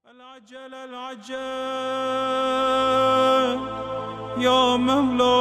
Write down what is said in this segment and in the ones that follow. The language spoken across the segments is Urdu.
العجل العجل یا مولا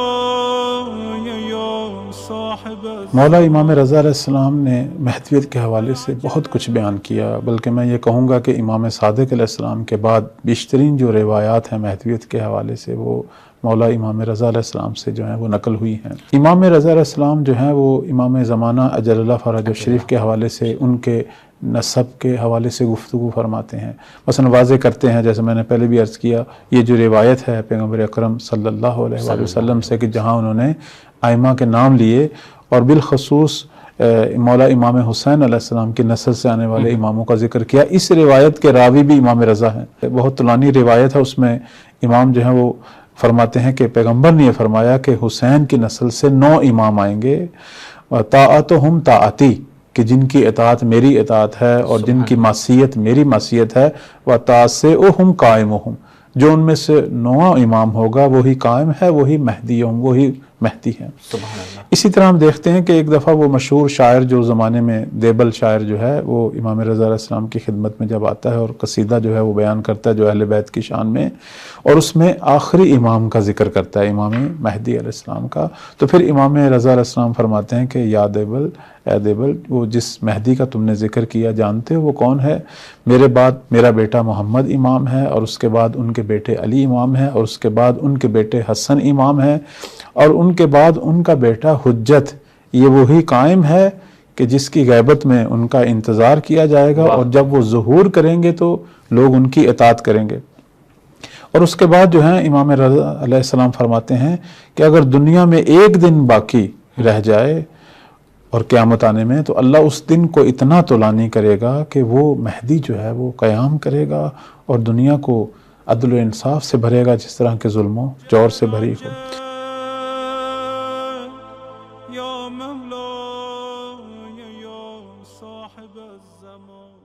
یا صاحب مولا امام رضا علیہ السلام نے مہدویت کے حوالے سے بہت کچھ بیان کیا، بلکہ میں یہ کہوں گا کہ امام صادق علیہ السلام کے بعد بیشترین جو روایات ہیں مہدویت کے حوالے سے وہ مولا امام رضا علیہ السلام سے جو ہیں وہ نقل ہوئی ہیں۔ امام رضا علیہ السلام جو ہیں وہ امام زمانہ اجل اللہ فرج الشریف کے حوالے سے ان کے نسب کے حوالے سے گفتگو فرماتے ہیں، مثلا واضح کرتے ہیں، جیسے میں نے پہلے بھی عرض کیا، یہ جو روایت ہے پیغمبر اکرم صلی اللہ علیہ وآلہ وسلم سے کہ جہاں انہوں نے ائمہ کے نام لیے اور بالخصوص مولا امام حسین علیہ السلام کی نسل سے آنے والے اماموں کا ذکر کیا، اس روایت کے راوی بھی امام رضا ہیں۔ بہت طولانی روایت ہے، اس میں امام جو ہیں وہ فرماتے ہیں کہ پیغمبر نے یہ فرمایا کہ حسین کی نسل سے 9 امام آئیں گے، طاعتہم طاعتی، کہ جن کی اطاعت میری اطاعت ہے اور جن کی معصیت میری معصیت ہے، وَتَاسِعُهُمْ قَائِمُهُمْ، جو ان میں سے 9واں امام ہوگا وہی قائم ہے، وہی مہدی ہوں، وہی مہدی ہیں۔ سبحان اللہ۔ اسی طرح ہم دیکھتے ہیں کہ ایک دفعہ وہ مشہور شاعر جو زمانے میں دیبل شاعر جو ہے وہ امام رضا علیہ السلام کی خدمت میں جب آتا ہے اور قصیدہ جو ہے وہ بیان کرتا ہے جو اہل بیت کی شان میں، اور اس میں آخری امام کا ذکر کرتا ہے، امام مہدی علیہ السلام کا، تو پھر امام رضا علیہ السلام فرماتے ہیں کہ یا دیبل، اے دیبل، وہ جس مہدی کا تم نے ذکر کیا جانتے ہو وہ کون ہے؟ میرے بعد میرا بیٹا محمد امام ہے، اور اس کے بعد ان کے بیٹے علی امام ہے، اور اس کے بعد ان کے بیٹے حسن امام ہے، اور ان کے بعد ان کا بیٹا حجت، یہ وہی قائم ہے کہ جس کی غیبت میں ان کا انتظار کیا جائے گا، اور جب وہ ظہور کریں گے تو لوگ ان کی اطاعت کریں گے۔ اور اس کے بعد جو ہے امام رضا علیہ السلام فرماتے ہیں کہ اگر دنیا میں ایک دن باقی رہ جائے اور قیامت آنے میں تو اللہ اس دن کو اتنا طولانی کرے گا کہ وہ مہدی جو ہے وہ قیام کرے گا اور دنیا کو عدل و انصاف سے بھرے گا، جس طرح کے ظلم و جور سے بھری ہو۔ یا مولا یا صاحب الزمان